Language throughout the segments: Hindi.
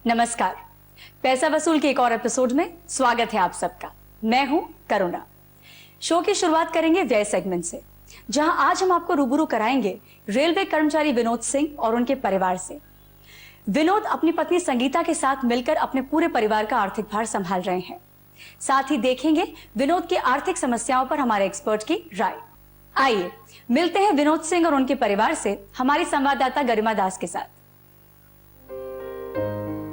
नमस्कार। पैसा वसूल के एक और एपिसोड में स्वागत है आप सबका। मैं हूं करुणा। शो की शुरुआत करेंगे व्यय सेगमेंट से, जहां आज हम आपको रूबरू कराएंगे रेलवे कर्मचारी विनोद सिंह और उनके परिवार से। विनोद अपनी पत्नी संगीता के साथ मिलकर अपने पूरे परिवार का आर्थिक भार संभाल रहे हैं। साथ ही देखेंगे विनोद की आर्थिक समस्याओं पर हमारे एक्सपर्ट की राय। आइए मिलते हैं विनोद सिंह और उनके परिवार से हमारी संवाददाता गरिमा दास के साथ।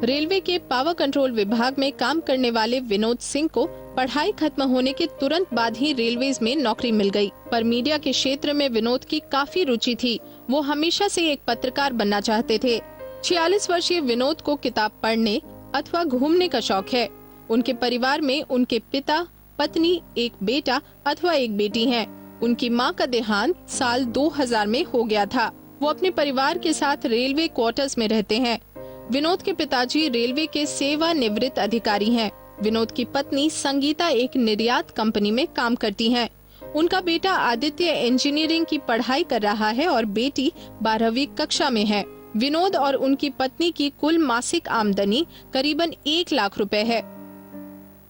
रेलवे के पावर कंट्रोल विभाग में काम करने वाले विनोद सिंह को पढ़ाई खत्म होने के तुरंत बाद ही रेलवेज में नौकरी मिल गई। पर मीडिया के क्षेत्र में विनोद की काफी रुचि थी। वो हमेशा से एक पत्रकार बनना चाहते थे। 46 वर्षीय विनोद को किताब पढ़ने अथवा घूमने का शौक है। उनके परिवार में उनके पिता, पत्नी, एक बेटा अथवा एक बेटी है। उनकी मां का देहांत साल 2000 में हो गया था। वो अपने परिवार के साथ रेलवे क्वार्टर्स में रहते हैं। विनोद के पिताजी रेलवे के सेवानिवृत्त अधिकारी हैं। विनोद की पत्नी संगीता एक निर्यात कंपनी में काम करती हैं। उनका बेटा आदित्य इंजीनियरिंग की पढ़ाई कर रहा है और बेटी 12वीं कक्षा में है। विनोद और उनकी पत्नी की कुल मासिक आमदनी करीबन 1 लाख रुपए है।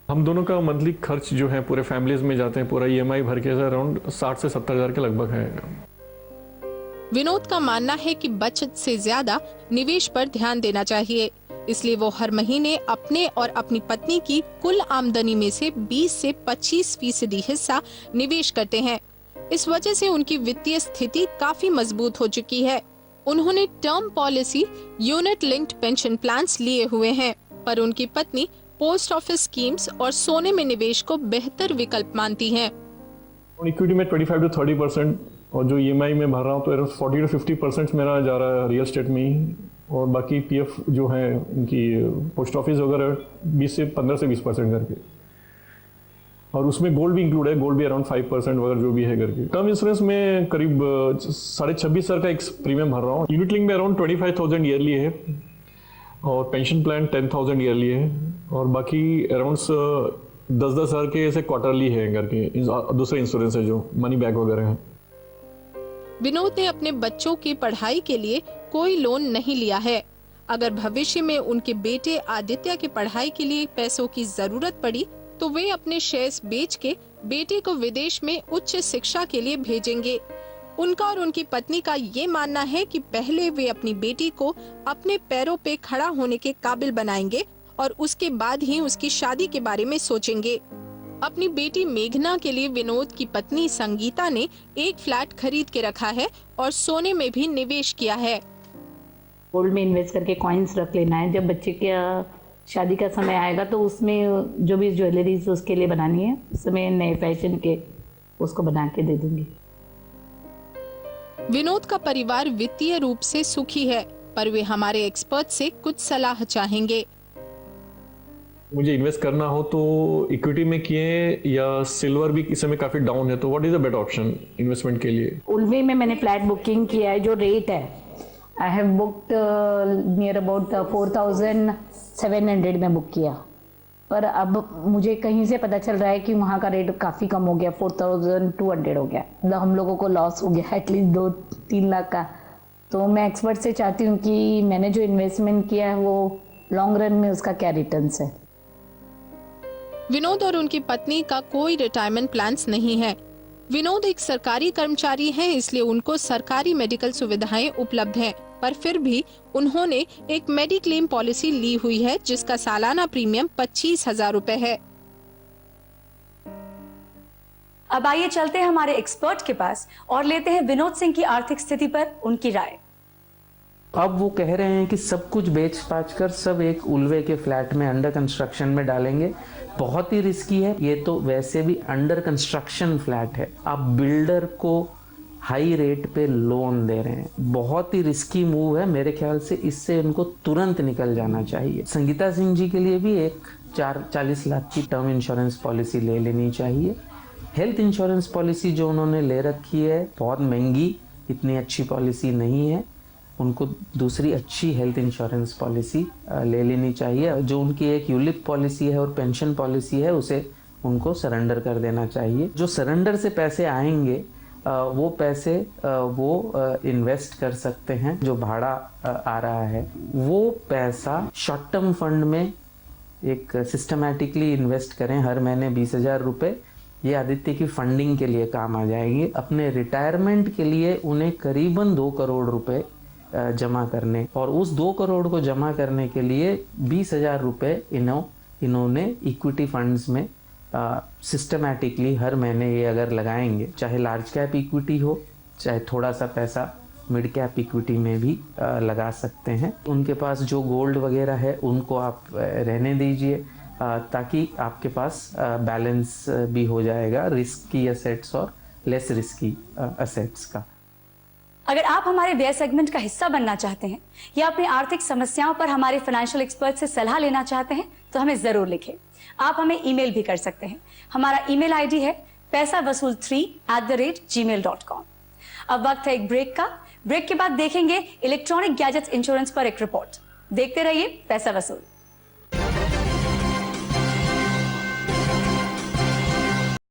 हम दोनों का मंथली खर्च जो है पूरे फैमिलीज में जाते हैं, पूरा EMI भर के अराउंड 60 से 70 हजार के लगभग है। विनोद का मानना है कि बचत से ज्यादा निवेश पर ध्यान देना चाहिए, इसलिए वो हर महीने अपने और अपनी पत्नी की कुल आमदनी में से 20 से 25% हिस्सा निवेश करते हैं। इस वजह से उनकी वित्तीय स्थिति काफी मजबूत हो चुकी है। उन्होंने term policy, unit linked pension plans लिए हुए हैं, पर उनकी पत्नी पोस्ट ऑफिस स्कीम्स और सोने में निवेश को बेहतर विकल्प मानती हैं। इक्विटी में 25 to 30% और जो EMI में भर रहा हूँ तो अराउंड 40 to 50% मेरा जा रहा है रियल एस्टेट में ही, और बाकी PF जो है उनकी पोस्ट ऑफिस वगैरह 15 से 20% करके, और उसमें गोल्ड भी इंक्लूड है। गोल्ड भी अराउंड 5% वगैरह जो भी है करके। टर्म इंश्योरेंस में करीब 26,500 सर का एक प्रीमियम भर रहा हूँ। यूनिट लिंक में अराउंड 25,000 ईयरली है, और पेंशन प्लान 10,000 ईयरली है, और बाकी अराउंड 10-10 हज़ार के ऐसे क्वार्टरली है करके दूसरे इंश्योरेंस है जो मनी बैग वगैरह है। विनोद ने अपने बच्चों की पढ़ाई के लिए कोई लोन नहीं लिया है। अगर भविष्य में उनके बेटे आदित्य की पढ़ाई के लिए पैसों की जरूरत पड़ी तो वे अपने शेयर्स बेच के बेटे को विदेश में उच्च शिक्षा के लिए भेजेंगे। उनका और उनकी पत्नी का ये मानना है कि पहले वे अपनी बेटी को अपने पैरों पे खड़ा होने के काबिल बनाएंगे और उसके बाद ही उसकी शादी के बारे में सोचेंगे। अपनी बेटी मेघना के लिए विनोद की पत्नी संगीता ने एक फ्लैट खरीद के रखा है और सोने में भी निवेश किया है। गोल्ड में इन्वेस्ट करके कॉइन्स रख लेना है। जब बच्चे का शादी का समय आएगा तो उसमें जो भी ज्वेलरीज उसके लिए बनानी है, उसमें नए फैशन के उसको बना के दे दूंगी। विनोद का परिवार वित्तीय रूप से सुखी है, पर वे हमारे एक्सपर्ट से कुछ सलाह चाहेंगे। मुझे इन्वेस्ट करना हो तो इक्विटी में किए या सिल्वर भी इस समय काफी डाउन है, तो what is the better option investment के लिए? उल्वे में मैंने फ्लैट बुकिंग किया है। जो रेट है I have booked near about 4,700 में बुक किया, पर अब मुझे कहीं से पता चल रहा है कि वहाँ का रेट काफ़ी कम हो गया, 4,200 हो गया। मतलब हम लोगों को लॉस हो गया एटलीस्ट 2-3 लाख का। तो मैं एक्सपर्ट से चाहती हूँ कि मैंने जो इन्वेस्टमेंट किया है वो लॉन्ग रन में उसका क्या रिटर्न्स है। विनोद और उनकी पत्नी का कोई रिटायरमेंट प्लान्स नहीं है। विनोद एक सरकारी कर्मचारी हैं, इसलिए उनको सरकारी मेडिकल सुविधाएं उपलब्ध हैं, पर फिर भी उन्होंने एक मेडिक्लेम पॉलिसी ली हुई है जिसका सालाना प्रीमियम 25,000 रुपए है। अब आइए चलते हैं हमारे एक्सपर्ट के पास और लेते हैं विनोद सिंह की आर्थिक स्थिति पर उनकी राय। अब वो कह रहे हैं कि सब कुछ बेच पाच कर सब एक उल्वे के फ्लैट में अंडर कंस्ट्रक्शन में डालेंगे। बहुत ही रिस्की है ये, तो वैसे भी अंडर कंस्ट्रक्शन फ्लैट है। आप बिल्डर को हाई रेट पे लोन दे रहे हैं, बहुत ही रिस्की मूव है। मेरे ख्याल से इससे उनको तुरंत निकल जाना चाहिए। संगीता सिंह जी के लिए भी एक 40 लाख की टर्म इंश्योरेंस पॉलिसी ले लेनी चाहिए। हेल्थ इंश्योरेंस पॉलिसी जो उन्होंने ले रखी है बहुत महंगी, इतनी अच्छी पॉलिसी नहीं है। उनको दूसरी अच्छी हेल्थ इंश्योरेंस पॉलिसी ले लेनी चाहिए। जो उनकी एक यूलिप पॉलिसी है और पेंशन पॉलिसी है उसे उनको सरेंडर कर देना चाहिए। जो सरेंडर से पैसे आएंगे वो पैसे वो इन्वेस्ट कर सकते हैं। जो भाड़ा आ रहा है वो पैसा शॉर्ट टर्म फंड में एक सिस्टमैटिकली इन्वेस्ट करें। हर महीने 20,000 रुपये ये आदित्य की फंडिंग के लिए काम आ जाएंगे। अपने रिटायरमेंट के लिए उन्हें करीबन 2 करोड़ रुपए जमा करने, और उस 2 करोड़ को जमा करने के लिए 20,000 रुपये इन्होंने इक्विटी फंड्स में सिस्टमैटिकली हर महीने ये अगर लगाएंगे, चाहे लार्ज कैप इक्विटी हो, चाहे थोड़ा सा पैसा मिड कैप इक्विटी में भी लगा सकते हैं। उनके पास जो गोल्ड वगैरह है उनको आप रहने दीजिए, ताकि आपके पास बैलेंस भी हो जाएगा रिस्की एसेट्स और लेस रिस्की एसेट्स का। अगर आप हमारे व्यय सेगमेंट का हिस्सा बनना चाहते हैं या अपनी आर्थिक समस्याओं पर हमारे फाइनेंशियल एक्सपर्ट से सलाह लेना चाहते हैं तो हमें जरूर लिखें। आप हमें ईमेल भी कर सकते हैं। हमारा ईमेल आईडी है paisavasool3@gmail.com। अब वक्त है एक ब्रेक का। ब्रेक के बाद देखेंगे इलेक्ट्रॉनिक गैजेट्स इंश्योरेंस पर एक रिपोर्ट। देखते रहिए पैसा वसूल।